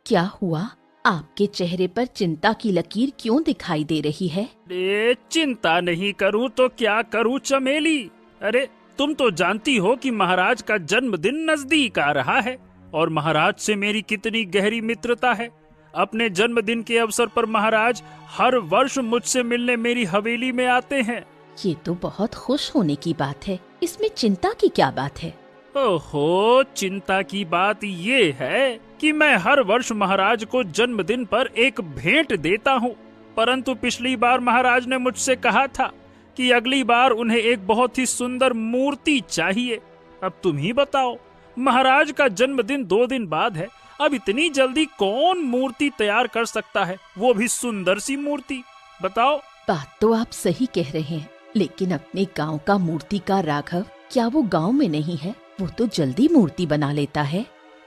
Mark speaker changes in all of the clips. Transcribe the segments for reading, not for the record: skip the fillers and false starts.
Speaker 1: क्या हुआ? आपके चेहरे पर चिंता की लकीर क्यों दिखाई दे रही है?
Speaker 2: अरे चिंता नहीं करूं तो क्या करूं चमेली। अरे तुम तो जानती हो कि महाराज का जन्मदिन नजदीक आ रहा है और महाराज से मेरी कितनी गहरी मित्रता है। अपने जन्मदिन के अवसर पर महाराज हर वर्ष मुझसे मिलने मेरी हवेली में आते हैं।
Speaker 1: ये तो बहुत खुश होने की बात है। इसमें चिंता की क्या बात है?
Speaker 2: ओहो, चिंता की बात ये है कि मैं हर वर्ष महाराज को जन्मदिन पर एक भेंट देता हूँ, परंतु पिछली बार महाराज ने मुझसे कहा था कि अगली बार उन्हें एक बहुत ही सुंदर मूर्ति चाहिए। अब तुम ही बताओ, महाराज का जन्मदिन 2 दिन बाद है, अब इतनी जल्दी कौन मूर्ति तैयार कर सकता है, वो भी सुंदर सी मूर्ति? बताओ।
Speaker 1: बात तो आप सही कह रहे हैं, लेकिन अपने गांव का मूर्तिकार राघव, क्या वो गांव में नहीं है? वो तो जल्दी मूर्ति बना लेता है।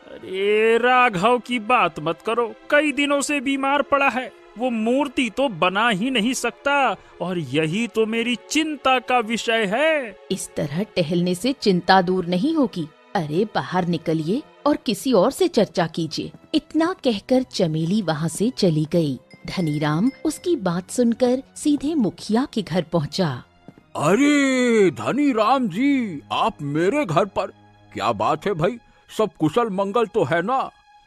Speaker 2: अरे राघव की बात मत करो, कई दिनों से बीमार पड़ा है, वो मूर्ति तो बना ही नहीं सकता और यही तो मेरी चिंता का विषय है।
Speaker 1: इस तरह टहलने से चिंता दूर नहीं होगी। अरे बाहर निकलिए और किसी और से चर्चा कीजिए। इतना कहकर चमेली वहाँ से चली गई। धनीराम उसकी बात सुनकर सीधे मुखिया के घर पहुँचा।
Speaker 3: अरे धनीराम जी, आप मेरे घर पर? क्या बात है भाई, सब कुशल मंगल तो है ना?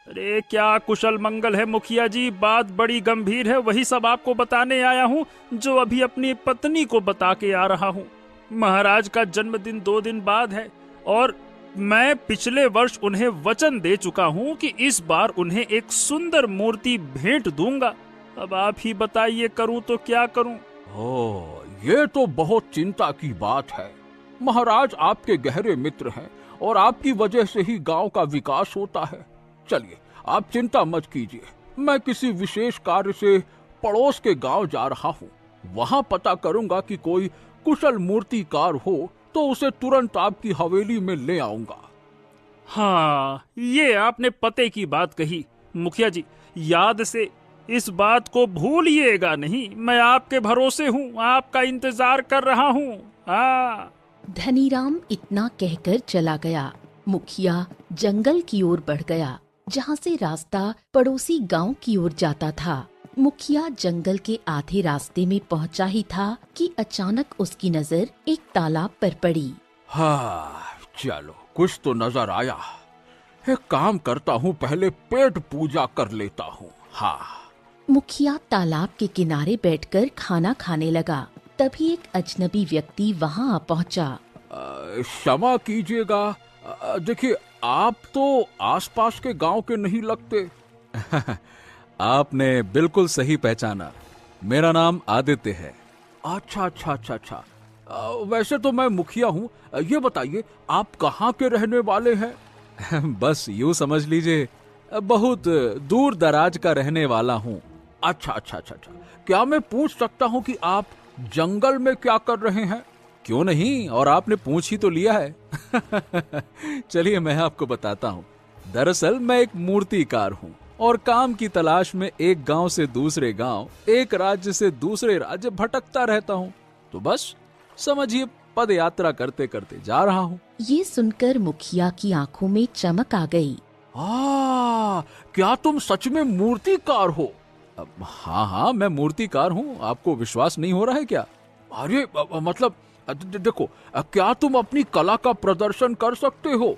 Speaker 2: अरे क्या कुशल मंगल है मुखिया जी, बात बड़ी गंभीर है, वही सब आपको बताने आया हूँ जो अभी अपनी पत्नी को बता के आ रहा हूँ। महाराज का जन्मदिन 2 दिन बाद है और मैं पिछले वर्ष उन्हें वचन दे चुका हूँ कि इस बार उन्हें एक सुंदर मूर्ति भेंट दूंगा। अब आप ही बताइए, करूँ तो क्या करूँ?
Speaker 3: ओ, ये तो बहुत चिंता की बात है। महाराज आपके गहरे मित्र हैं और आपकी वजह से ही गांव का विकास होता है। चलिए, आप चिंता मत कीजिए, मैं किसी विशेष कार्य से पड़ोस के गांव जा रहा हूँ। वहाँ पता करूंगा कि कोई कुशल मूर्तिकार हो तो उसे तुरंत आपकी हवेली में ले आऊंगा।
Speaker 2: हाँ, ये आपने पते की बात कही मुखिया जी, याद से इस बात को भूलिएगा नहीं। मैं आपके भरोसे हूँ, आपका इंतजार कर रहा हूँ। हाँ।
Speaker 1: धनीराम इतना कहकर चला गया। मुखिया जंगल की ओर बढ़ गया, जहाँ से रास्ता पड़ोसी गांव की ओर जाता था। मुखिया जंगल के आधे रास्ते में पहुँचा ही था कि अचानक उसकी नजर एक तालाब पर पड़ी।
Speaker 3: हाँ, चलो कुछ तो नजर आया। एक काम करता हूँ, पहले पेट पूजा कर लेता हूँ। हाँ।
Speaker 1: मुखिया तालाब के किनारे बैठकर खाना खाने लगा। तभी एक अजनबी व्यक्ति वहाँ आ पहुँचा।
Speaker 3: क्षमा कीजिएगा, देखिए आप तो आसपास के गांव के नहीं लगते।
Speaker 4: आपने बिल्कुल सही पहचाना, मेरा नाम आदित्य है।
Speaker 3: अच्छा अच्छा अच्छा अच्छा, वैसे तो मैं मुखिया हूँ। ये बताइए, आप कहाँ के रहने वाले हैं?
Speaker 4: बस यूं समझ लीजिए, बहुत दूर दराज का रहने वाला हूँ।
Speaker 3: अच्छा अच्छा अच्छा अच्छा, क्या मैं पूछ सकता हूँ कि आप जंगल में क्या कर रहे हैं?
Speaker 4: क्यों नहीं, और आपने पूछ ही तो लिया है। चलिए मैं आपको बताता हूँ। दरअसल मैं एक मूर्तिकार हूँ और काम की तलाश में एक गांव से दूसरे गांव, एक राज्य से दूसरे राज्य भटकता रहता हूँ। तो बस समझिए, पद यात्रा करते करते जा रहा हूँ।
Speaker 1: ये सुनकर मुखिया की आंखों में चमक आ गई।
Speaker 3: क्या तुम सच में मूर्तिकार हो?
Speaker 4: हाँ हाँ, मैं मूर्तिकार हूँ। आपको विश्वास नहीं हो रहा है क्या?
Speaker 3: अरे मतलब देखो, क्या तुम अपनी कला का प्रदर्शन कर सकते हो?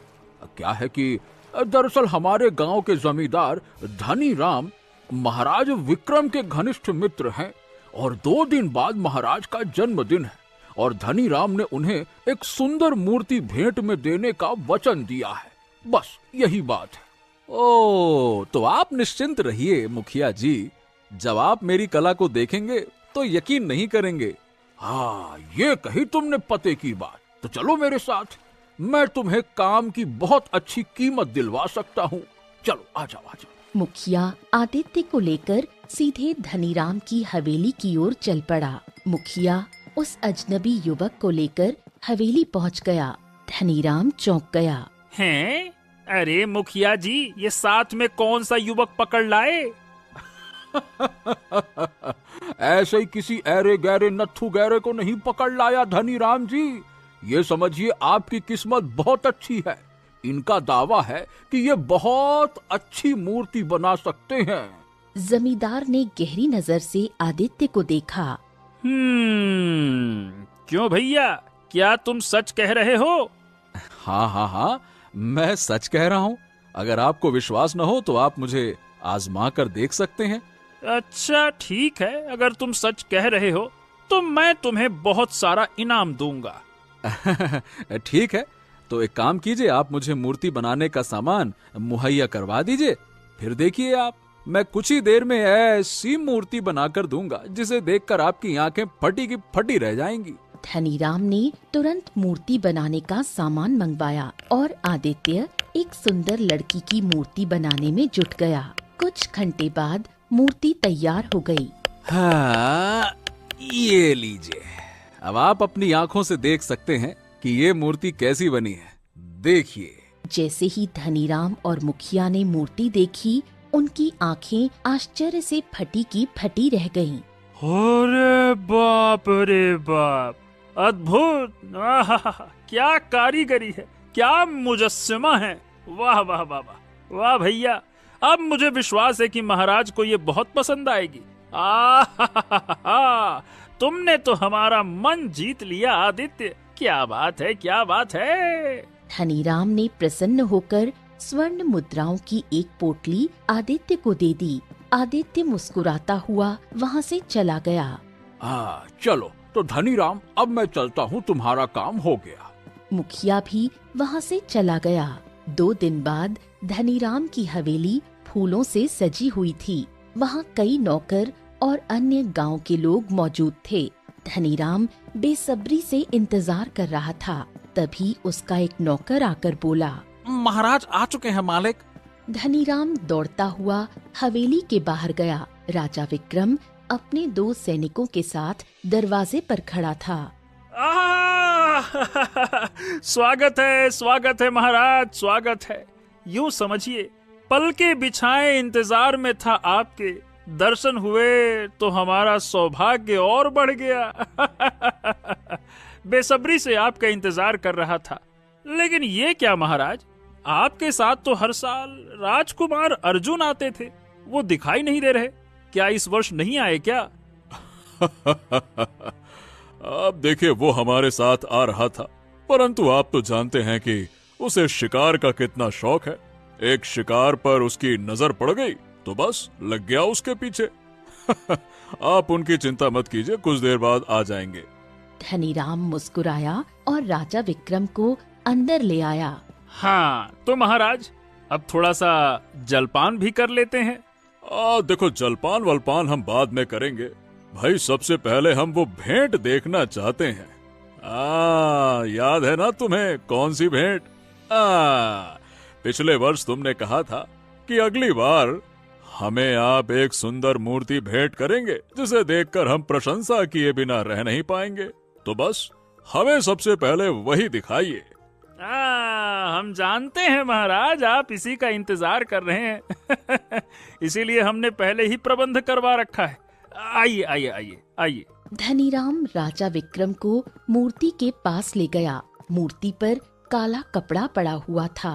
Speaker 3: क्या है कि दरअसल हमारे गांव के जमींदार धनीराम महाराज विक्रम के घनिष्ठ मित्र हैं और 2 दिन बाद महाराज का जन्मदिन है और धनीराम ने उन्हें एक सुंदर मूर्ति भेंट में देने का वचन दिया है। बस यही बात है।
Speaker 4: ओ, तो आप निश्चिंत रहिए मुखिया जी, जब आप मेरी कला को देखेंगे तो यकीन नहीं करेंगे।
Speaker 3: हाँ, ये कही तुमने पते की बात। तो चलो मेरे साथ, मैं तुम्हें काम की बहुत अच्छी कीमत दिलवा सकता हूँ। चलो आ जाओ आ जाओ।
Speaker 1: मुखिया आदित्य को लेकर सीधे धनीराम की हवेली की ओर चल पड़ा। मुखिया उस अजनबी युवक को लेकर हवेली पहुँच गया। धनीराम चौंक गया।
Speaker 2: हैं? अरे मुखिया जी, ये साथ में कौन सा युवक पकड़ लाए?
Speaker 3: ऐसे ही किसी ऐरे गहरे नत्थु गहरे को नहीं पकड़ लाया धनीराम जी। ये समझिए आपकी किस्मत बहुत अच्छी है, इनका दावा है कि ये बहुत अच्छी मूर्ति बना सकते हैं।
Speaker 1: जमींदार ने गहरी नजर से आदित्य को देखा।
Speaker 2: क्यों भैया, क्या तुम सच कह रहे हो?
Speaker 4: हाँ हाँ हाँ, मैं सच कह रहा हूँ। अगर आपको विश्वास न हो तो आप मुझे आजमा कर देख सकते हैं।
Speaker 2: अच्छा ठीक है, अगर तुम सच कह रहे हो तो मैं तुम्हें बहुत सारा इनाम दूंगा।
Speaker 4: ठीक है, तो एक काम कीजिए, आप मुझे मूर्ति बनाने का सामान मुहैया करवा दीजिए। फिर देखिए आप, मैं कुछ ही देर में ऐसी मूर्ति बनाकर दूंगा जिसे देखकर आपकी आंखें फटी की फटी रह जाएंगी।
Speaker 1: धनीराम ने तुरंत मूर्ति बनाने का सामान मंगवाया और आदित्य एक सुंदर लड़की की मूर्ति बनाने में जुट गया। कुछ घंटे बाद मूर्ति तैयार हो गई।
Speaker 4: हाँ, ये लीजिए, अब आप अपनी आंखों से देख सकते हैं कि ये मूर्ति कैसी बनी है। देखिए।
Speaker 1: जैसे ही धनीराम और मुखिया ने मूर्ति देखी, उनकी आंखें आश्चर्य से फटी की फटी रह गईं।
Speaker 2: अरे बाप रे बाप, अद्भुत! आहा, क्या कारीगरी है, क्या मुजस्समा है! वाह वाह वाह वाह वाह भैया, अब मुझे विश्वास है कि महाराज को ये बहुत पसंद आएगी। आहा, तुमने तो हमारा मन जीत लिया आदित्य, क्या बात है, क्या बात है।
Speaker 1: धनीराम ने प्रसन्न होकर स्वर्ण मुद्राओं की एक पोटली आदित्य को दे दी। आदित्य मुस्कुराता हुआ वहाँ से चला गया।
Speaker 3: चलो तो धनीराम, अब मैं चलता हूँ, तुम्हारा काम हो गया।
Speaker 1: मुखिया भी वहाँ से चला गया। 2 दिन बाद धनीराम की हवेली फूलों से सजी हुई थी। वहाँ कई नौकर और अन्य गांव के लोग मौजूद थे। धनीराम बेसब्री से इंतजार कर रहा था। तभी उसका एक नौकर आकर बोला,
Speaker 3: महाराज आ चुके हैं मालिक।
Speaker 1: धनीराम दौड़ता हुआ हवेली के बाहर गया। राजा विक्रम अपने 2 सैनिकों के साथ दरवाजे पर खड़ा था।
Speaker 2: स्वागत है महाराज, स्वागत है। यूं समझिए, पलके बिछाए इंतजार में था आपके। दर्शन हुए तो हमारा सौभाग्य और बढ़ गया। बेसब्री से आपका इंतजार कर रहा था। लेकिन ये क्या महाराज, आपके साथ तो हर साल राजकुमार अर्जुन आते थे, वो दिखाई नहीं दे रहे। क्या इस वर्ष नहीं आए क्या?
Speaker 5: अब देखिए, वो हमारे साथ आ रहा था, परंतु आप तो जानते हैं कि उसे शिकार का कितना शौक है। एक शिकार पर उसकी नजर पड़ गई तो बस लग गया उसके पीछे। आप उनकी चिंता मत कीजिए, कुछ देर बाद आ जाएंगे।
Speaker 1: धनीराम मुस्कुराया और राजा विक्रम को अंदर ले आया।
Speaker 2: हाँ तो महाराज, अब थोड़ा सा जलपान भी कर लेते हैं।
Speaker 5: देखो, जलपान वलपान हम बाद में करेंगे भाई, सबसे पहले हम वो भेंट देखना चाहते हैं। याद है ना तुम्हें, कौन सी भेंट? पिछले वर्ष तुमने कहा था कि अगली बार हमें आप एक सुंदर मूर्ति भेंट करेंगे जिसे देखकर हम प्रशंसा किए बिना रह नहीं पाएंगे। तो बस हमें सबसे पहले वही दिखाइए।
Speaker 2: हम जानते हैं महाराज, आप इसी का इंतजार कर रहे हैं। इसीलिए हमने पहले ही प्रबंध करवा रखा है। आइए आइए आइए आइए।
Speaker 1: धनीराम राजा विक्रम को मूर्ति के पास ले गया। मूर्ति पर काला कपड़ा पड़ा हुआ था।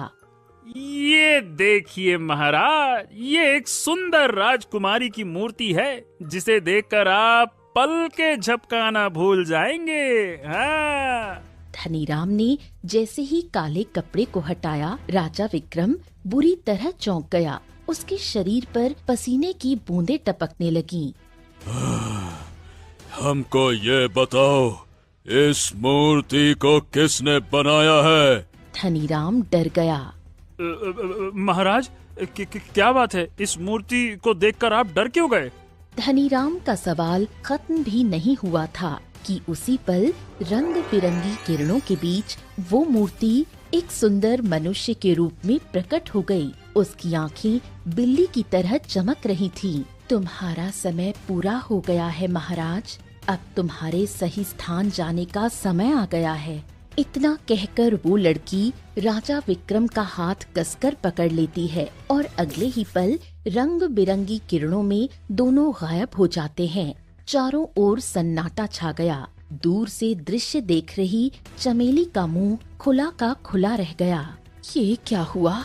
Speaker 2: ये देखिए महाराज, ये एक सुंदर राजकुमारी की मूर्ति है जिसे देखकर आप पल के झपकाना भूल जाएंगे। हाँ।
Speaker 1: धनीराम ने जैसे ही काले कपड़े को हटाया, राजा विक्रम बुरी तरह चौंक गया। उसके शरीर पर पसीने की बूंदें टपकने लगीं।
Speaker 5: हमको ये बताओ, इस मूर्ति को किसने बनाया है?
Speaker 1: धनीराम डर गया।
Speaker 2: महाराज, क्या बात है? इस मूर्ति को देखकर आप डर क्यों गए?
Speaker 1: धनीराम का सवाल खत्म भी नहीं हुआ था कि उसी पल रंग बिरंगी किरणों के बीच वो मूर्ति एक सुंदर मनुष्य के रूप में प्रकट हो गई। उसकी आंखें बिल्ली की तरह चमक रही थीं। तुम्हारा समय पूरा हो गया है महाराज, अब तुम्हारे सही स्थान जाने का समय आ गया है। इतना कहकर वो लड़की राजा विक्रम का हाथ कसकर पकड़ लेती है और अगले ही पल रंग बिरंगी किरणों में दोनों गायब हो जाते हैं। चारों ओर सन्नाटा छा गया। दूर से दृश्य देख रही चमेली का मुंह खुला का खुला रह गया। ये क्या हुआ?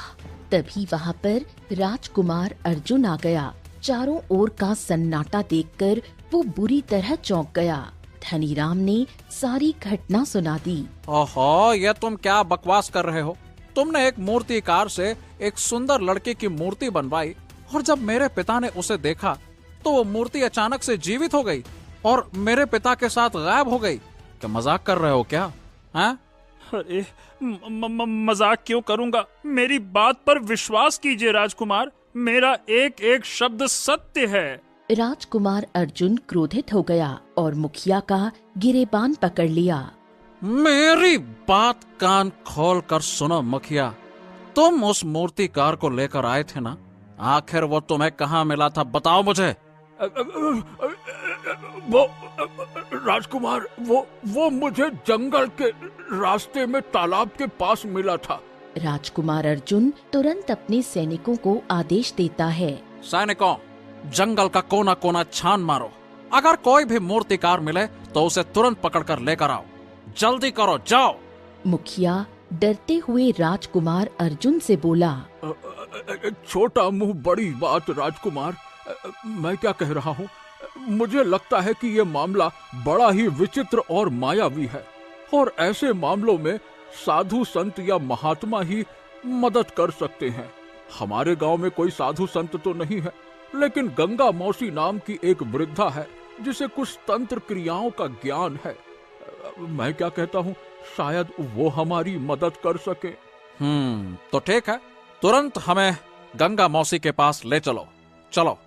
Speaker 1: तभी वहाँ पर राजकुमार अर्जुन आ गया। चारों ओर का सन्नाटा देखकर वो बुरी तरह चौंक गया। धनीराम ने सारी घटना सुना दी।
Speaker 4: ओहो, ये तुम क्या बकवास कर रहे हो? तुमने एक मूर्तिकार से एक सुंदर लड़के की मूर्ति बनवाई और जब मेरे पिता ने उसे देखा तो वो मूर्ति अचानक से जीवित हो गई और मेरे पिता के साथ गायब हो गई। क्या मजाक कर रहे हो क्या? हैं?
Speaker 2: अरे मजाक क्यों करूंगा? मेरी बात पर विश्वास कीजिए राजकुमार, मेरा एक एक शब्द सत्य है।
Speaker 1: राजकुमार अर्जुन क्रोधित हो गया और मुखिया का गिरेबान पकड़ लिया।
Speaker 4: मेरी बात कान खोल कर सुनो मुखिया, तुम उस मूर्तिकार को लेकर आए थे ना, आखिर वो तुम्हें कहाँ मिला था, बताओ मुझे।
Speaker 3: वो राजकुमार, वो मुझे जंगल के रास्ते में तालाब के पास मिला था।
Speaker 1: राजकुमार अर्जुन तुरंत अपने सैनिकों को आदेश देता है।
Speaker 4: सैनिकों, जंगल का कोना कोना छान मारो, अगर कोई भी मूर्तिकार मिले तो उसे तुरंत पकड़कर लेकर आओ, जल्दी करो, जाओ।
Speaker 1: मुखिया डरते हुए राजकुमार अर्जुन से बोला।
Speaker 3: छोटा मुंह बड़ी बात राजकुमार, मैं क्या कह रहा हूँ, मुझे लगता है कि ये मामला बड़ा ही विचित्र और मायावी है और ऐसे मामलों में साधु संत या महात्मा ही मदद कर सकते हैं। हमारे गांव में कोई साधु संत तो नहीं है, लेकिन गंगा मौसी नाम की एक वृद्धा है जिसे कुछ तंत्र क्रियाओं का ज्ञान है। मैं क्या कहता हूँ, शायद वो हमारी मदद कर सके।
Speaker 4: तो ठीक है, तुरंत हमें गंगा मौसी के पास ले चलो, चलो।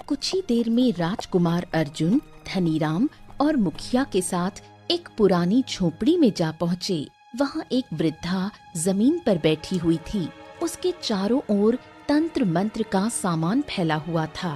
Speaker 1: कुछ ही देर में राजकुमार अर्जुन धनीराम और मुखिया के साथ एक पुरानी झोपड़ी में जा पहुँचे। वहाँ एक वृद्धा जमीन पर बैठी हुई थी। उसके चारों ओर तंत्र मंत्र का सामान फैला हुआ था।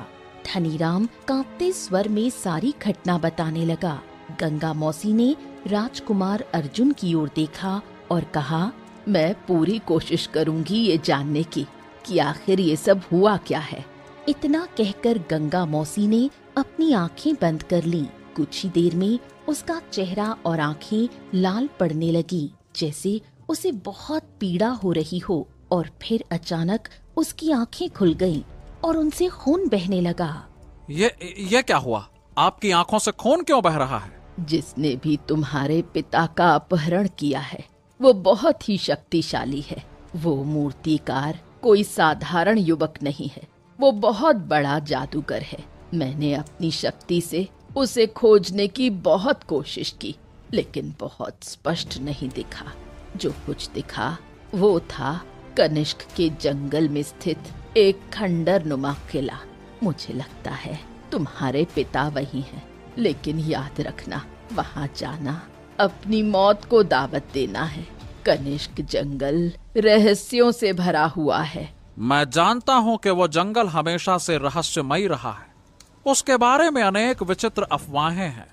Speaker 1: धनीराम कांपते स्वर में सारी घटना बताने लगा। गंगा मौसी ने राजकुमार अर्जुन की ओर देखा और कहा, मैं पूरी कोशिश करूंगी ये जानने की कि आखिर ये सब हुआ क्या है। इतना कहकर गंगा मौसी ने अपनी आंखें बंद कर लीं। कुछ ही देर में उसका चेहरा और आंखें लाल पड़ने लगी, जैसे उसे बहुत पीड़ा हो रही हो, और फिर अचानक उसकी आंखें खुल गईं और उनसे खून बहने लगा।
Speaker 4: ये क्या हुआ? आपकी आंखों से खून क्यों बह रहा है?
Speaker 1: जिसने भी तुम्हारे पिता का अपहरण किया है वो बहुत ही शक्तिशाली है। वो मूर्तिकार कोई साधारण युवक नहीं है, वो बहुत बड़ा जादूगर है। मैंने अपनी शक्ति से उसे खोजने की बहुत कोशिश की, लेकिन बहुत स्पष्ट नहीं दिखा। जो कुछ दिखा वो था कनिष्क के जंगल में स्थित एक खंडर नुमा किला। मुझे लगता है तुम्हारे पिता वही हैं, लेकिन याद रखना, वहाँ जाना अपनी मौत को दावत देना है। कनिष्क जंगल रहस्यों से भरा हुआ है।
Speaker 4: मैं जानता हूँ कि वो जंगल हमेशा से रहस्यमयी रहा है। उसके बारे में अनेक विचित्र अफवाहें हैं,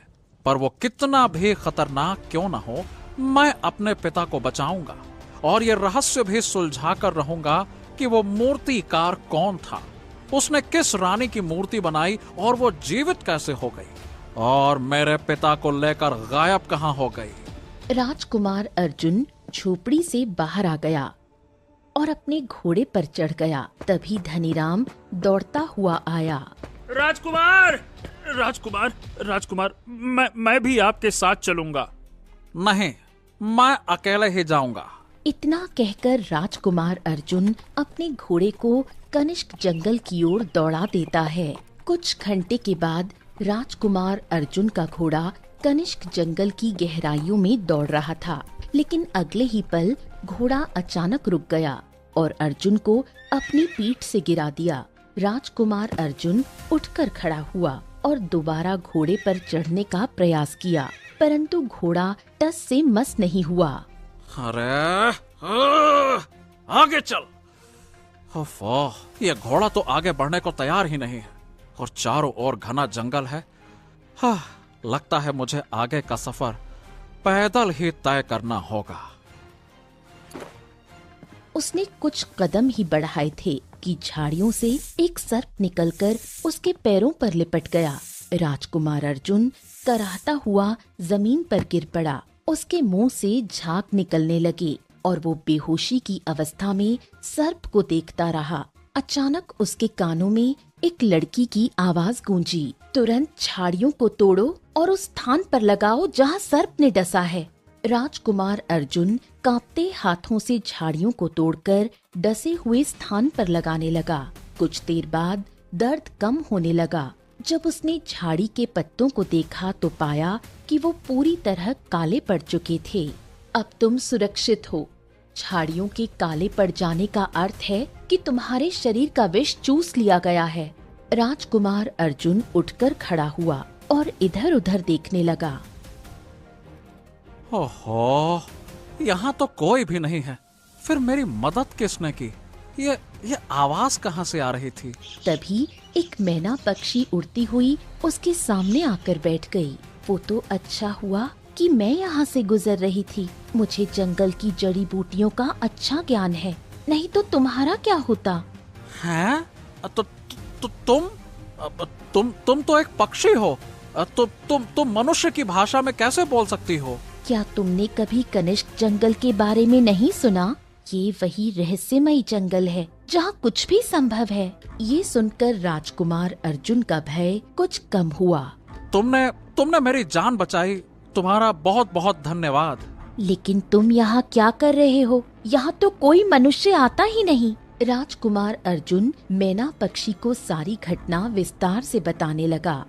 Speaker 4: पर वो कितना भी खतरनाक क्यों न हो, मैं अपने पिता को बचाऊंगा और ये रहस्य भी सुलझा कर रहूंगा कि वो मूर्तिकार कौन था, उसने किस रानी की मूर्ति बनाई और वो जीवित कैसे हो गई, और मेरे पिता को लेकर गायब कहाँ हो गई।
Speaker 1: राजकुमार अर्जुन झोपड़ी से बाहर आ गया और अपने घोड़े पर चढ़ गया। तभी धनीराम दौड़ता हुआ आया।
Speaker 2: राजकुमार, राजकुमार, राजकुमार, मैं भी आपके साथ चलूंगा।
Speaker 4: नहीं, मैं अकेले ही जाऊंगा।
Speaker 1: इतना कहकर राजकुमार अर्जुन अपने घोड़े को कनिष्क जंगल की ओर दौड़ा देता है। कुछ घंटे के बाद राजकुमार अर्जुन का घोड़ा कनिष्क जंगल की गहराइयों में दौड़ रहा था, लेकिन अगले ही पल घोड़ा अचानक रुक गया और अर्जुन को अपनी पीठ से गिरा दिया। राजकुमार अर्जुन उठकर खड़ा हुआ और दोबारा घोड़े पर चढ़ने का प्रयास किया, परंतु घोड़ा टस से मस नहीं हुआ।
Speaker 4: अरे आगे चल। ये घोड़ा तो आगे बढ़ने को तैयार ही नहीं है और चारों ओर घना जंगल है। लगता है मुझे आगे का सफर पैदल ही तय करना होगा।
Speaker 1: उसने कुछ कदम ही बढ़ाए थे कि झाड़ियों से एक सर्प निकलकर उसके पैरों पर लिपट गया। राजकुमार अर्जुन कराहता हुआ जमीन पर गिर पड़ा। उसके मुंह से झाग निकलने लगे और वो बेहोशी की अवस्था में सर्प को देखता रहा। अचानक उसके कानों में एक लड़की की आवाज गूंजी, तुरंत झाड़ियों को तोड़ो और उस स्थान पर लगाओ जहाँ सर्प ने डसा है। राजकुमार अर्जुन कांपते हाथों से झाड़ियों को तोड़कर डसे हुए स्थान पर लगाने लगा। कुछ देर बाद दर्द कम होने लगा। जब उसने झाड़ी के पत्तों को देखा तो पाया कि वो पूरी तरह काले पड़ चुके थे। अब तुम सुरक्षित हो। झाड़ियों के काले पड़ जाने का अर्थ है कि तुम्हारे शरीर का विष चूस लिया गया है। राजकुमार अर्जुन उठकर खड़ा हुआ और इधर उधर देखने लगा।
Speaker 4: ओहो, यहाँ तो कोई भी नहीं है। फिर मेरी मदद किसने की? ये आवाज कहाँ से आ रही थी?
Speaker 1: तभी एक मैना पक्षी उड़ती हुई उसके सामने आकर बैठ गई। वो तो अच्छा हुआ कि मैं यहाँ से गुजर रही थी। मुझे जंगल की जड़ी बूटियों का अच्छा ज्ञान है, नहीं तो तुम्हारा क्या होता?
Speaker 4: हैं? तुम तो एक पक्षी हो। तुम मनुष्य की भाषा में कैसे बोल सकती हो?
Speaker 1: क्या तुमने कभी कनिष्क जंगल के बारे में नहीं सुना? ये वही रहस्यमयी जंगल है जहाँ कुछ भी संभव है। ये सुनकर राजकुमार अर्जुन का भय कुछ कम हुआ।
Speaker 4: तुमने मेरी जान बचाई। तुम्हारा बहुत बहुत धन्यवाद।
Speaker 1: लेकिन तुम यहाँ क्या कर रहे हो? यहाँ तो कोई मनुष्य आता ही नहीं। राजकुमार अर्जुन मैना पक्षी को सारी घटना विस्तार से बताने लगा।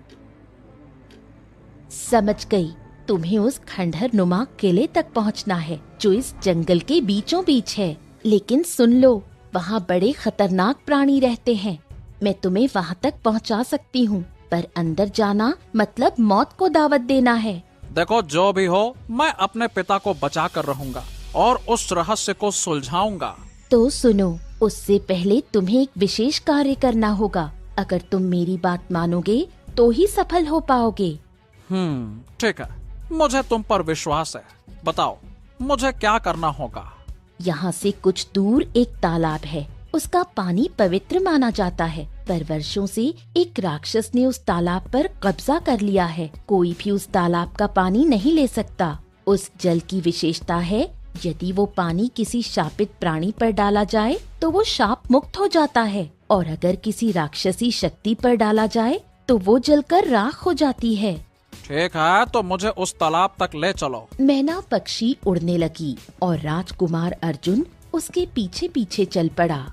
Speaker 1: समझ गई, तुम्हें उस खंडहर नुमा किले तक पहुंचना है जो इस जंगल के बीचों बीच है। लेकिन सुन लो, वहाँ बड़े खतरनाक प्राणी रहते हैं। मैं तुम्हें वहाँ तक पहुँचा सकती हूँ, पर अंदर जाना मतलब मौत को दावत देना है।
Speaker 4: देखो, जो भी हो, मैं अपने पिता को बचा कर रहूंगा और उस रहस्य को सुलझाऊंगा।
Speaker 1: तो सुनो, उससे पहले तुम्हें एक विशेष कार्य करना होगा। अगर तुम मेरी बात मानोगे तो ही सफल हो पाओगे।
Speaker 4: ठीक है, मुझे तुम पर विश्वास है। बताओ, मुझे क्या करना होगा?
Speaker 1: यहाँ से कुछ दूर एक तालाब है। उसका पानी पवित्र माना जाता है, पर वर्षों से एक राक्षस ने उस तालाब पर कब्जा कर लिया है। कोई भी उस तालाब का पानी नहीं ले सकता। उस जल की विशेषता है, यदि वो पानी किसी शापित प्राणी पर डाला जाए तो वो शाप मुक्त हो जाता है, और अगर किसी राक्षसी शक्ति पर डाला जाए तो वो जलकर राख हो जाती है।
Speaker 4: ठीक है, तो मुझे उस तालाब तक ले चलो।
Speaker 1: मैना पक्षी उड़ने लगी और राजकुमार अर्जुन उसके पीछे पीछे चल पड़ा।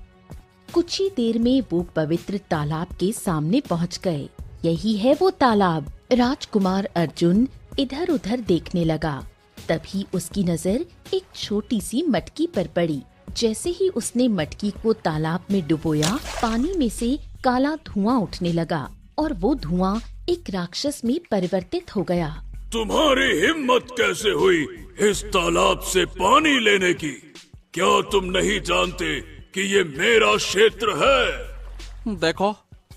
Speaker 1: कुछ ही देर में वो पवित्र तालाब के सामने पहुंच गए। यही है वो तालाब। राजकुमार अर्जुन इधर उधर देखने लगा। तभी उसकी नजर एक छोटी सी मटकी पर पड़ी। जैसे ही उसने मटकी को तालाब में डुबोया, पानी में से काला धुआं उठने लगा और वो धुआं एक राक्षस में परिवर्तित हो गया।
Speaker 5: तुम्हारी हिम्मत कैसे हुई इस तालाब से पानी लेने की? क्या तुम नहीं जानते कि ये मेरा क्षेत्र है?
Speaker 4: देखो,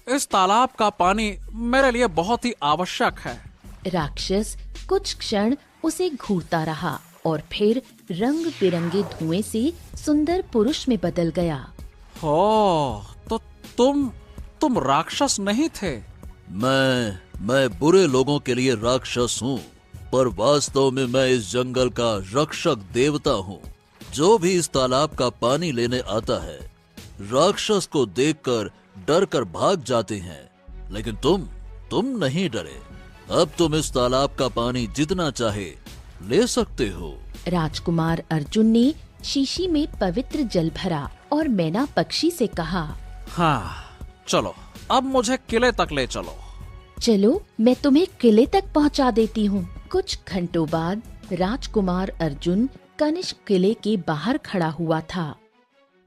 Speaker 4: इस तालाब का पानी मेरे लिए बहुत ही आवश्यक है।
Speaker 1: राक्षस कुछ क्षण उसे घूरता रहा और फिर रंग बिरंगे धुएं से सुंदर पुरुष में बदल गया।
Speaker 4: तो तुम राक्षस नहीं थे?
Speaker 6: मैं बुरे लोगों के लिए राक्षस हूँ, पर वास्तव में मैं इस जंगल का रक्षक देवता हूँ। जो भी इस तालाब का पानी लेने आता है, राक्षस को देखकर डर कर भाग जाते हैं, लेकिन तुम नहीं डरे। अब तुम इस तालाब का पानी जितना चाहे ले सकते हो।
Speaker 1: राजकुमार अर्जुन ने शीशी में पवित्र जल भरा और मैना पक्षी से कहा,
Speaker 4: हाँ, चलो, अब मुझे किले तक ले चलो।
Speaker 1: चलो, मैं तुम्हें किले तक पहुंचा देती हूँ। कुछ घंटों बाद राजकुमार अर्जुन कनिष्क किले के बाहर खड़ा हुआ था।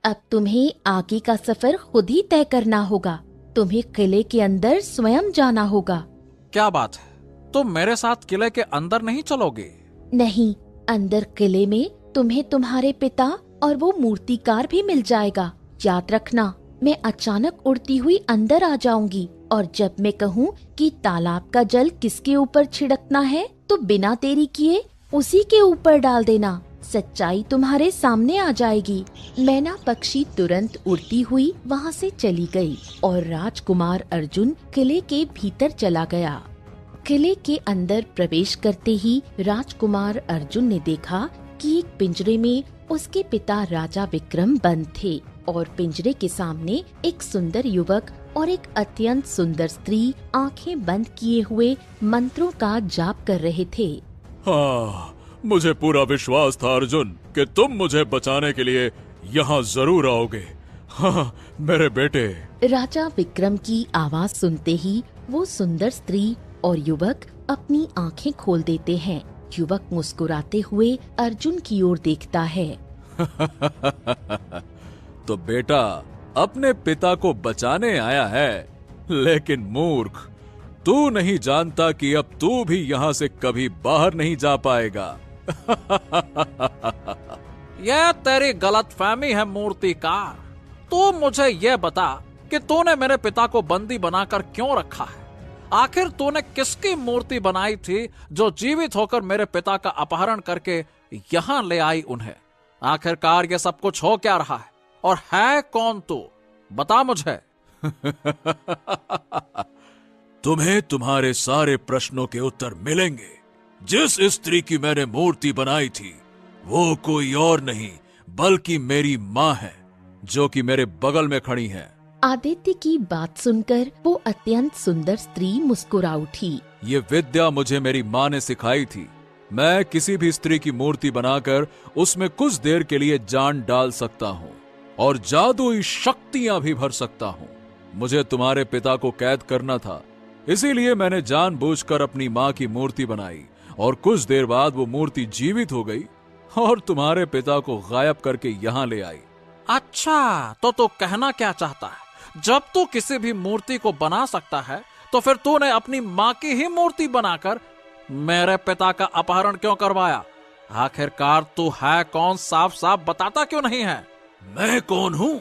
Speaker 1: अब तुम्हें आगे का सफर खुद ही तय करना होगा। तुम्हें किले के अंदर स्वयं जाना होगा।
Speaker 4: क्या बात है, तुम मेरे साथ किले के अंदर नहीं चलोगे?
Speaker 1: नहीं, अंदर किले में तुम्हें तुम्हारे पिता और वो मूर्तिकार भी मिल जाएगा। याद रखना, मैं अचानक उड़ती हुई अंदर आ जाऊंगी और जब मैं कहूँ कि तालाब का जल किसके ऊपर छिड़कना है तो बिना देरी किए उसी के ऊपर डाल देना। सच्चाई तुम्हारे सामने आ जाएगी। मैना पक्षी तुरंत उड़ती हुई वहाँ से चली गई और राजकुमार अर्जुन किले के भीतर चला गया। किले के अंदर प्रवेश करते ही राजकुमार अर्जुन ने देखा कि एक पिंजरे में उसके पिता राजा विक्रम बंद थे और पिंजरे के सामने एक सुंदर युवक और एक अत्यंत सुंदर स्त्री आंखें बंद किए हुए मंत्रों का जाप कर रहे थे।
Speaker 5: हाँ, मुझे पूरा विश्वास था अर्जुन कि तुम मुझे बचाने के लिए यहाँ जरूर आओगे। हाँ मेरे बेटे।
Speaker 1: राजा विक्रम की आवाज सुनते ही वो सुंदर स्त्री और युवक अपनी आंखें खोल देते हैं। युवक मुस्कुराते हुए अर्जुन की ओर देखता है।
Speaker 4: तो बेटा अपने पिता को बचाने आया है, लेकिन मूर्ख, तू नहीं जानता कि अब तू भी यहाँ से कभी बाहर नहीं जा पाएगा।
Speaker 3: यह तेरी गलतफहमी है मूर्तिकार। तू मुझे यह बता कि तूने मेरे पिता को बंदी बनाकर क्यों रखा है? आखिर तूने किसकी मूर्ति बनाई थी जो जीवित होकर मेरे पिता का अपहरण करके यहाँ ले आई उन्हें? आखिरकार ये सब कुछ हो क्या रहा है और है कौन तू? बता मुझे।
Speaker 6: तुम्हें तुम्हारे सारे प्रश्नों के उत्तर मिलेंगे। जिस स्त्री की मैंने मूर्ति बनाई थी वो कोई और नहीं बल्कि मेरी माँ है,
Speaker 4: जो कि मेरे बगल में खड़ी है।
Speaker 1: आदित्य की बात सुनकर वो अत्यंत सुंदर स्त्री मुस्कुरा उठी।
Speaker 4: ये विद्या मुझे मेरी माँ ने सिखाई थी। मैं किसी भी स्त्री की मूर्ति बनाकर उसमें कुछ देर के लिए जान डाल सकता हूँ और जादुई शक्तियां भी भर सकता हूँ। मुझे तुम्हारे पिता को कैद करना था, इसीलिए मैंने जानबूझकर अपनी माँ की मूर्ति बनाई और कुछ देर बाद वो मूर्ति जीवित हो गई और तुम्हारे पिता को गायब करके यहाँ ले आई।
Speaker 3: अच्छा, तो तू कहना क्या चाहता है? जब तू किसी भी मूर्ति को बना सकता है तो फिर तूने अपनी माँ की ही मूर्ति बनाकर मेरे पिता का अपहरण क्यों करवाया? आखिरकार तू है कौन? साफ साफ बताता क्यों नहीं है?
Speaker 6: मैं कौन हूँ?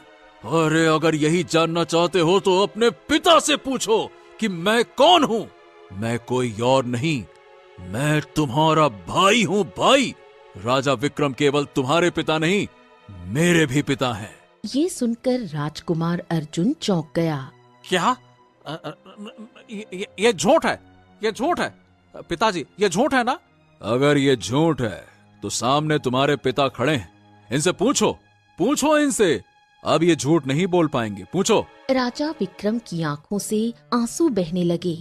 Speaker 6: अरे अगर यही जानना चाहते हो तो अपने पिता से पूछो कि मैं कौन हूँ। मैं कोई और नहीं, मैं तुम्हारा भाई हूँ। भाई,
Speaker 4: राजा विक्रम केवल तुम्हारे पिता नहीं,
Speaker 6: मेरे भी पिता हैं।
Speaker 1: ये सुनकर राजकुमार अर्जुन चौंक गया।
Speaker 3: क्या? ये झूठ है, ये झूठ है पिताजी, ये झूठ है ना?
Speaker 4: अगर ये झूठ है तो सामने तुम्हारे पिता खड़े हैं, इनसे पूछो इनसे। अब ये झूठ नहीं बोल पाएंगे, पूछो।
Speaker 1: राजा विक्रम की आंखों से आंसू बहने लगे।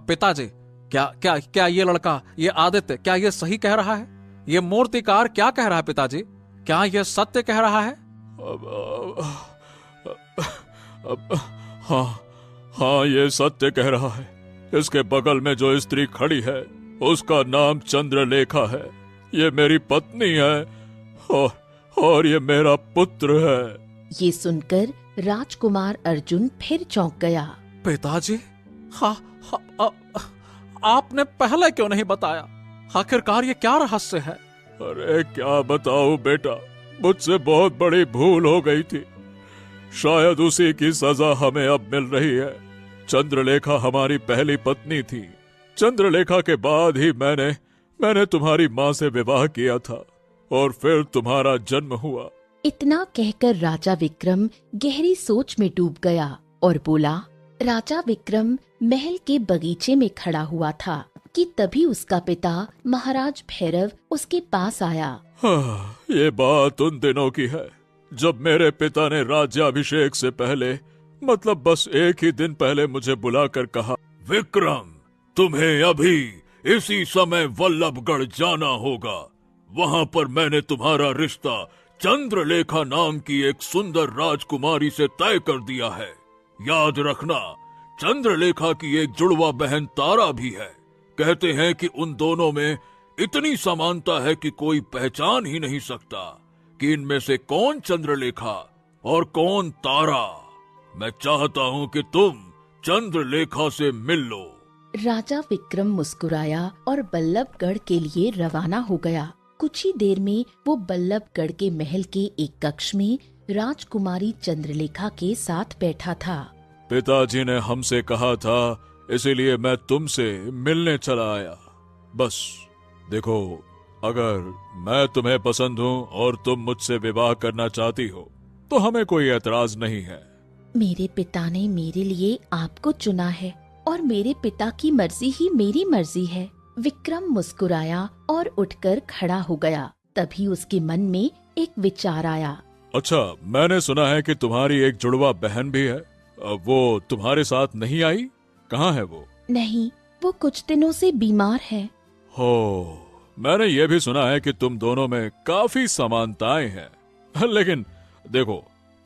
Speaker 3: पिताजी, क्या ये लड़का, ये आदित्य, क्या ये सही कह रहा है? ये मूर्तिकार क्या कह रहा है पिताजी? क्या ये सत्य कह रहा है?
Speaker 5: हाँ ये सत्य कह रहा है। इसके बगल में जो स्त्री खड़ी है उसका नाम चंद्रलेखा है। ये मेरी पत्नी है और ये मेरा पुत्र है।
Speaker 1: ये सुनकर राजकुमार अर्जुन फिर चौंक गया।
Speaker 3: पिताजी, आपने पहले क्यों नहीं बताया? आखिरकार ये क्या रहस्य है?
Speaker 5: अरे क्या बताऊं बेटा, मुझसे बहुत बड़ी भूल हो गई थी। शायद उसी की सजा हमें अब मिल रही है। चंद्रलेखा हमारी पहली पत्नी थी। चंद्रलेखा के बाद ही मैंने तुम्हारी माँ से विवाह किया था और फिर तुम्हारा जन्म हुआ।
Speaker 1: इतना कहकर राजा विक्रम गहरी सोच में डूब गया और बोला। राजा विक्रम महल के बगीचे में खड़ा हुआ था कि तभी उसका पिता महाराज भैरव उसके पास आया।
Speaker 5: हाँ, ये बात उन दिनों की है जब मेरे पिता ने राज्याभिषेक से पहले, मतलब बस एक ही दिन पहले, मुझे बुलाकर कहा,
Speaker 6: विक्रम, तुम्हें अभी इसी समय वल्लभगढ़ जाना होगा। वहाँ पर मैंने तुम्हारा रिश्ता चंद्रलेखा नाम की एक सुंदर राजकुमारी से तय कर दिया है। याद रखना, चंद्रलेखा की एक जुड़वा बहन तारा भी है। कहते हैं कि उन दोनों में इतनी समानता है कि कोई पहचान ही नहीं सकता कि इनमें से कौन चंद्रलेखा और कौन तारा। मैं चाहता हूँ कि तुम चंद्रलेखा से मिल लो।
Speaker 1: राजा विक्रम मुस्कुराया और बल्लभगढ़ के लिए रवाना हो गया। कुछ ही देर में वो बल्लभगढ़ के महल के एक कक्ष में राजकुमारी चंद्रलेखा के साथ बैठा था।
Speaker 5: पिताजी ने हमसे कहा था, इसीलिए मैं तुमसे मिलने चला आया। बस देखो, अगर मैं तुम्हें पसंद हूँ और तुम मुझसे विवाह करना चाहती हो तो हमें कोई एतराज नहीं है।
Speaker 1: मेरे पिता ने मेरे लिए आपको चुना है और मेरे पिता की मर्जी ही मेरी मर्जी है। विक्रम मुस्कुराया और उठकर खड़ा हो गया। तभी उसके मन में एक विचार आया।
Speaker 5: अच्छा, मैंने सुना है कि तुम्हारी एक जुड़वा बहन भी है। वो तुम्हारे साथ नहीं आई? कहाँ है वो?
Speaker 1: नहीं, वो कुछ दिनों से बीमार है।
Speaker 5: हो, मैंने ये भी सुना है कि तुम दोनों में काफी समानताएं हैं। लेकिन देखो,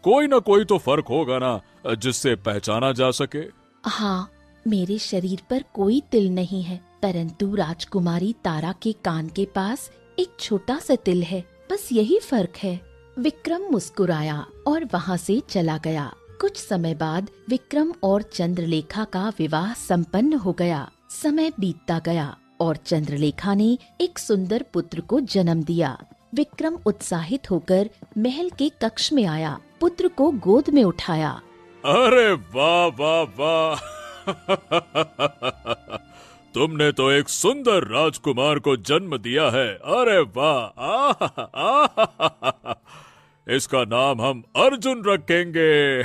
Speaker 5: कोई ना कोई तो फर्क होगा ना जिससे पहचाना जा सके।
Speaker 1: हाँ, मेरे शरीर पर कोई तिल नहीं है, परंतु राजकुमारी तारा के कान के पास एक छोटा सा तिल है, बस यही फर्क है। विक्रम मुस्कुराया और वहाँ से चला गया। कुछ समय बाद विक्रम और चंद्रलेखा का विवाह संपन्न हो गया। समय बीतता गया और चंद्रलेखा ने एक सुंदर पुत्र को जन्म दिया। विक्रम उत्साहित होकर महल के कक्ष में आया, पुत्र को गोद में उठाया।
Speaker 5: अरे वाह वाह वाह! तुमने तो एक सुंदर राजकुमार को जन्म दिया है। अरे वाह! आहा! इसका नाम हम अर्जुन रखेंगे।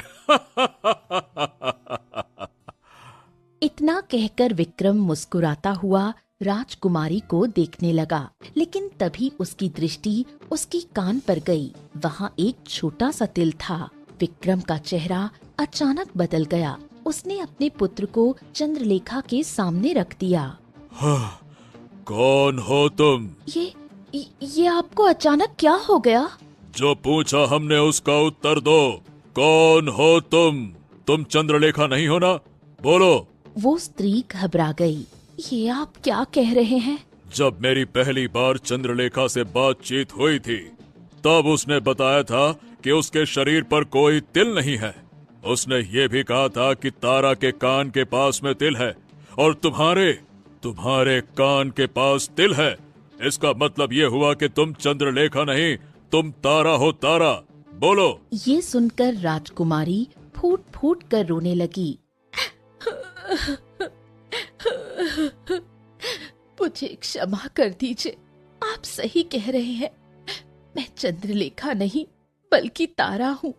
Speaker 1: इतना कहकर विक्रम मुस्कुराता हुआ राजकुमारी को देखने लगा, लेकिन तभी उसकी दृष्टि उसकी कान पर गई। वहाँ एक छोटा सा तिल था। विक्रम का चेहरा अचानक बदल गया। उसने अपने पुत्र को चंद्रलेखा के सामने रख दिया।
Speaker 5: कौन हो तुम?
Speaker 1: ये आपको अचानक क्या हो गया?
Speaker 5: जो पूछा हमने उसका उत्तर दो। कौन हो तुम? तुम चंद्रलेखा नहीं हो ना? बोलो।
Speaker 1: वो स्त्री घबरा गई। ये आप क्या कह रहे हैं?
Speaker 5: जब मेरी पहली बार चंद्रलेखा से बातचीत हुई थी, तब उसने बताया था कि उसके शरीर पर कोई तिल नहीं है। उसने ये भी कहा था कि तारा के कान के पास में तिल है और तुम्हारे कान के पास तिल है। इसका मतलब ये हुआ कि तुम चंद्रलेखा नहीं, तुम तारा हो। तारा, बोलो।
Speaker 1: ये सुनकर राजकुमारी फूट फूट कर रोने लगी। मुझे क्षमा कर दीजिए, आप सही कह रहे हैं। मैं चंद्रलेखा नहीं बल्कि तारा हूँ।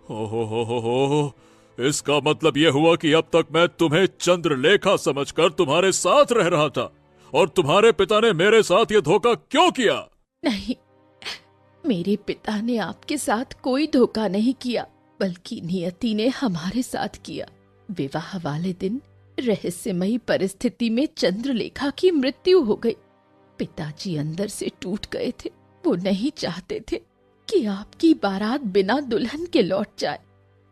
Speaker 5: हो, इसका मतलब यह हुआ कि अब तक मैं तुम्हें चंद्रलेखा समझकर तुम्हारे साथ रह रहा था और तुम्हारे पिता ने मेरे साथ ये धोखा क्यों किया?
Speaker 1: नहीं, मेरे पिता ने आपके साथ कोई धोखा नहीं किया, बल्कि नियति ने हमारे साथ किया। विवाह वाले दिन रहस्यमयी परिस्थिति में चंद्रलेखा की मृत्यु हो गई। पिताजी अंदर से टूट गए थे। वो नहीं चाहते थे कि आपकी बारात बिना दुल्हन के लौट जाए,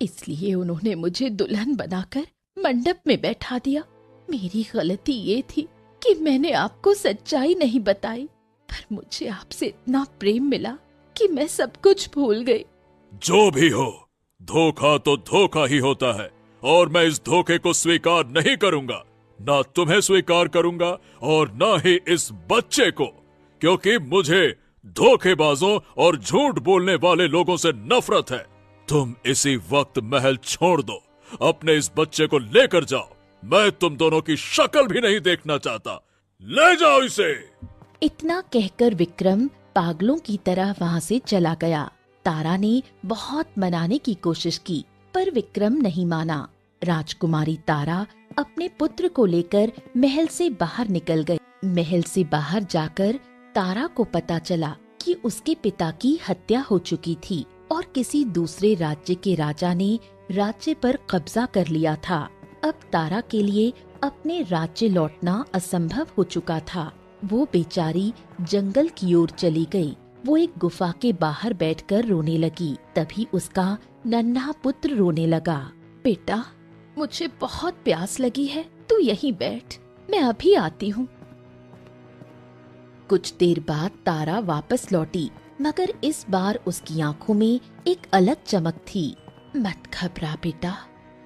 Speaker 1: इसलिए उन्होंने मुझे दुल्हन बनाकर मंडप में बैठा दिया। मेरी गलती ये थी कि मैंने आपको सच्चाई नहीं बताई, पर मुझे आपसे इतना प्रेम मिला कि मैं सब कुछ भूल गई।
Speaker 5: जो भी हो, धोखा तो धोखा ही होता है और मैं इस धोखे को स्वीकार नहीं करूंगा। ना तुम्हें स्वीकार करूंगा और ना ही इस बच्चे को, क्योंकि मुझे धोखेबाजों और झूठ बोलने वाले लोगों से नफरत है। तुम इसी वक्त महल छोड़ दो, अपने इस बच्चे को लेकर जाओ। मैं तुम दोनों की शक्ल भी नहीं देखना चाहता। ले जाओ इसे।
Speaker 1: इतना कहकर विक्रम पागलों की तरह वहाँ से चला गया। तारा ने बहुत मनाने की कोशिश की, पर विक्रम नहीं माना। राजकुमारी तारा अपने पुत्र को लेकर महल से बाहर निकल गई। महल से बाहर जाकर तारा को पता चला कि उसके पिता की हत्या हो चुकी थी और किसी दूसरे राज्य के राजा ने राज्य पर कब्जा कर लिया था। अब तारा के लिए अपने राज्य लौटना असंभव हो चुका था। वो बेचारी जंगल की ओर चली गई। वो एक गुफा के बाहर बैठकर रोने लगी। तभी उसका नन्हा पुत्र रोने लगा। बेटा, मुझे बहुत प्यास लगी है, तू यहीं बैठ, मैं अभी आती हूँ। कुछ देर बाद तारा वापस लौटी, मगर इस बार उसकी आंखों में एक अलग चमक थी। मत घबरा बेटा,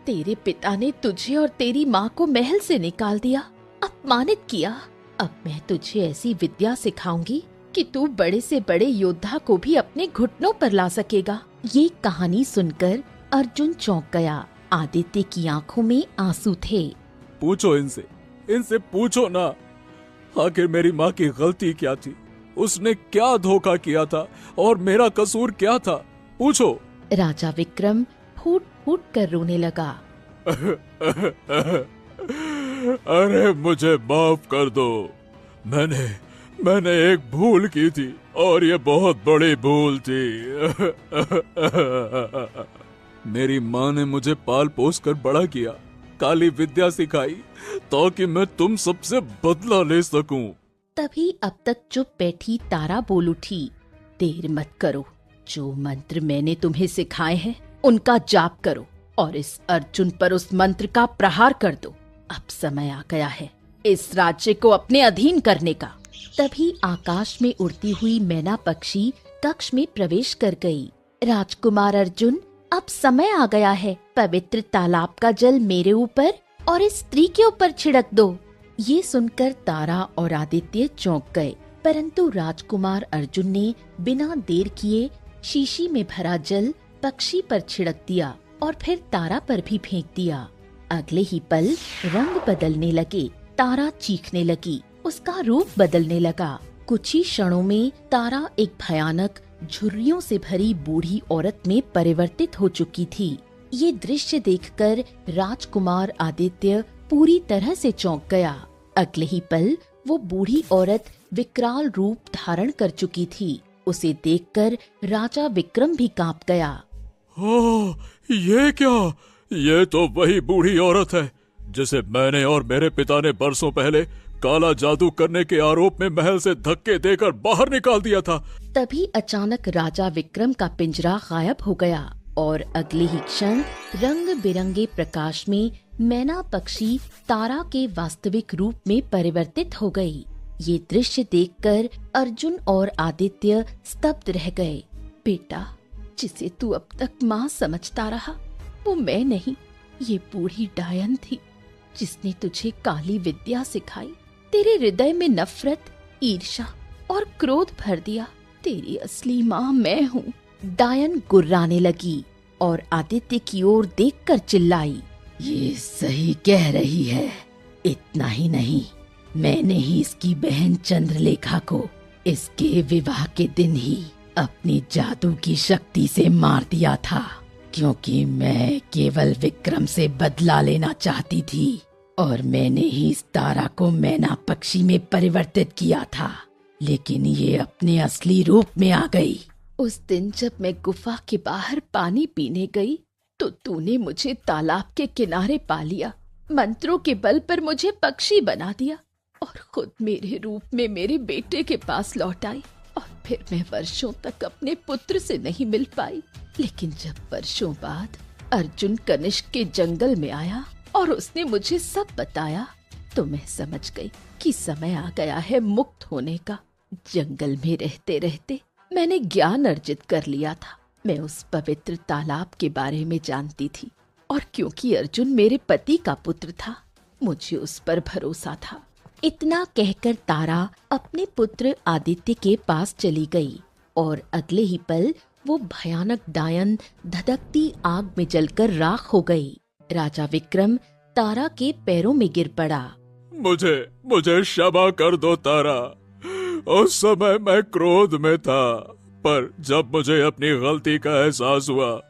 Speaker 1: तेरे पिता ने तुझे और तेरी माँ को महल से निकाल दिया, अपमानित किया। अब मैं तुझे ऐसी विद्या सिखाऊंगी कि तू बड़े से बड़े योद्धा को भी अपने घुटनों पर ला सकेगा। ये कहानी सुनकर अर्जुन चौंक गया। आदित्य की आंखों में आंसू थे।
Speaker 4: पूछो इनसे पूछो ना, आखिर मेरी माँ की गलती क्या थी? उसने क्या धोखा किया था और मेरा कसूर क्या था? पूछो।
Speaker 1: राजा विक्रम फूट फूट कर रोने लगा।
Speaker 5: अरे मुझे माफ कर दो। मैंने एक भूल की थी और ये बहुत बड़ी भूल थी।
Speaker 4: मेरी माँ ने मुझे पाल पोस कर बड़ा किया, काली विद्या सिखाई ताकि मैं तुम सबसे बदला ले सकूं।
Speaker 1: तभी अब तक चुप बैठी तारा बोल उठी, देर मत करो, जो मंत्र मैंने तुम्हें सिखाए हैं उनका जाप करो और इस अर्जुन पर उस मंत्र का प्रहार कर दो। अब समय आ गया है इस राज्य को अपने अधीन करने का। तभी आकाश में उड़ती हुई मैना पक्षी कक्ष में प्रवेश कर गई। राजकुमार अर्जुन, अब समय आ गया है, पवित्र तालाब का जल मेरे ऊपर और इस स्त्री के ऊपर छिड़क दो। ये सुनकर तारा और आदित्य चौंक गए, परंतु राजकुमार अर्जुन ने बिना देर किए शीशी में भरा जल पक्षी पर छिड़क दिया और फिर तारा पर भी फेंक दिया। अगले ही पल रंग बदलने लगे, तारा चीखने लगी, उसका रूप बदलने लगा। कुछ ही क्षणों में तारा एक भयानक झुर्रियों से भरी बूढ़ी औरत में परिवर्तित हो चुकी थी। ये दृश्य देखकर राजकुमार आदित्य पूरी तरह से चौंक गया। अगले ही पल वो बूढ़ी औरत विकराल रूप धारण कर चुकी थी। उसे देखकर राजा विक्रम भी कांप गया।
Speaker 5: ओह, ये क्या? ये तो वही बूढ़ी औरत है जिसे मैंने और मेरे पिता ने बरसों पहले काला जादू करने के आरोप में महल से धक्के देकर बाहर निकाल दिया था।
Speaker 1: तभी अचानक राजा विक्रम का पिंजरा गायब हो गया और अगले ही क्षण रंग बिरंगे प्रकाश में मैना पक्षी तारा के वास्तविक रूप में परिवर्तित हो गई। ये दृश्य देखकर अर्जुन और आदित्य स्तब्ध रह गए। बेटा, जिसे तू अब तक माँ समझता रहा वो मैं नहीं, ये बूढ़ी डायन थी जिसने तुझे काली विद्या सिखाई, तेरे हृदय में नफरत, ईर्ष्या और क्रोध भर दिया। तेरी असली माँ मैं हूँ। डायन गुर्राने लगी और आदित्य की ओर देखकर चिल्लाई, ये सही कह रही है। इतना ही नहीं, मैंने ही इसकी बहन चंद्रलेखा को इसके विवाह के दिन ही अपनी जादू की शक्ति से मार दिया था, क्योंकि मैं केवल विक्रम से बदला लेना चाहती थी और मैंने ही इस तारा को मैना पक्षी में परिवर्तित किया था, लेकिन ये अपने असली रूप में आ गई। उस दिन जब मैं गुफा के बाहर पानी पीने गई तो तूने मुझे तालाब के किनारे पा लिया, मंत्रों के बल पर मुझे पक्षी बना दिया और खुद मेरे रूप में मेरे बेटे के पास लौट आई। और फिर मैं वर्षों तक अपने पुत्र से नहीं मिल पाई, लेकिन जब वर्षों बाद अर्जुन कनिष्क के जंगल में आया और उसने मुझे सब बताया तो मैं समझ गई कि समय आ गया है मुक्त होने का। जंगल में रहते रहते मैंने ज्ञान अर्जित कर लिया था। मैं उस पवित्र तालाब के बारे में जानती थी और क्योंकि अर्जुन मेरे पति का पुत्र था, मुझे उस पर भरोसा था। इतना कहकर तारा अपने पुत्र आदित्य के पास चली गई और अगले ही पल वो भयानक डायन धधकती आग में जलकर राख हो गई। राजा विक्रम तारा के पैरों में गिर पड़ा।
Speaker 5: मुझे क्षमा कर दो तारा। उस समय मैं क्रोध में था, पर जब मुझे अपनी गलती का एहसास हुआ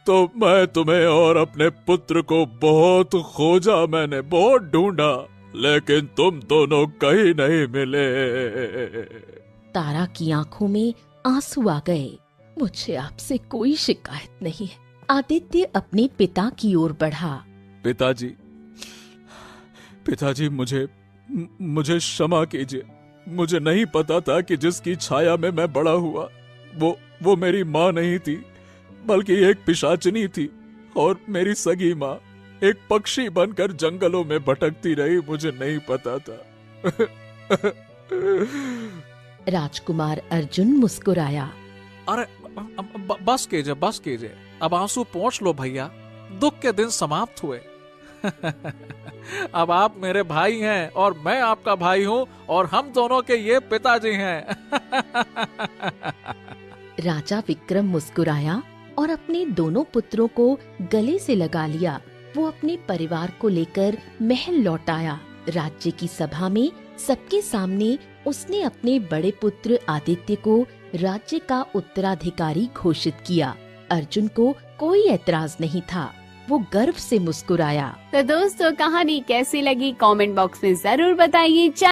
Speaker 5: तो मैं तुम्हें और अपने पुत्र को बहुत खोजा। मैंने बहुत ढूंढा, लेकिन तुम दोनों कहीं नहीं मिले।
Speaker 1: तारा की आंखों में आंसू आ गए। मुझे आपसे कोई शिकायत नहीं है। आदित्य अपने पिता की ओर बढ़ा।
Speaker 4: पिताजी, मुझे क्षमा कीजिए। मुझे नहीं पता था कि जिसकी छाया में मैं बड़ा हुआ वो मेरी माँ नहीं थी, बल्कि एक पिशाचिनी थी और मेरी सगी माँ एक पक्षी बनकर जंगलों में भटकती रही। मुझे नहीं पता था।
Speaker 1: राजकुमार अर्जुन मुस्कुराया।
Speaker 3: अरे बस कीजिए, अब आंसू पोंछ लो भैया, दुख के दिन समाप्त हुए। अब आप मेरे भाई हैं और मैं आपका भाई हूँ और हम दोनों के ये पिताजी हैं।
Speaker 1: राजा विक्रम मुस्कुराया और अपने दोनों पुत्रों को गले से लगा लिया। वो अपने परिवार को लेकर महल लौट आया। राज्य की सभा में सबके सामने उसने अपने बड़े पुत्र आदित्य को राज्य का उत्तराधिकारी घोषित किया। अर्जुन को कोई ऐतराज नहीं था। वो गर्व से मुस्कुराया।
Speaker 7: तो दोस्तों, कहानी कैसी लगी कमेंट बॉक्स में जरूर बताइए।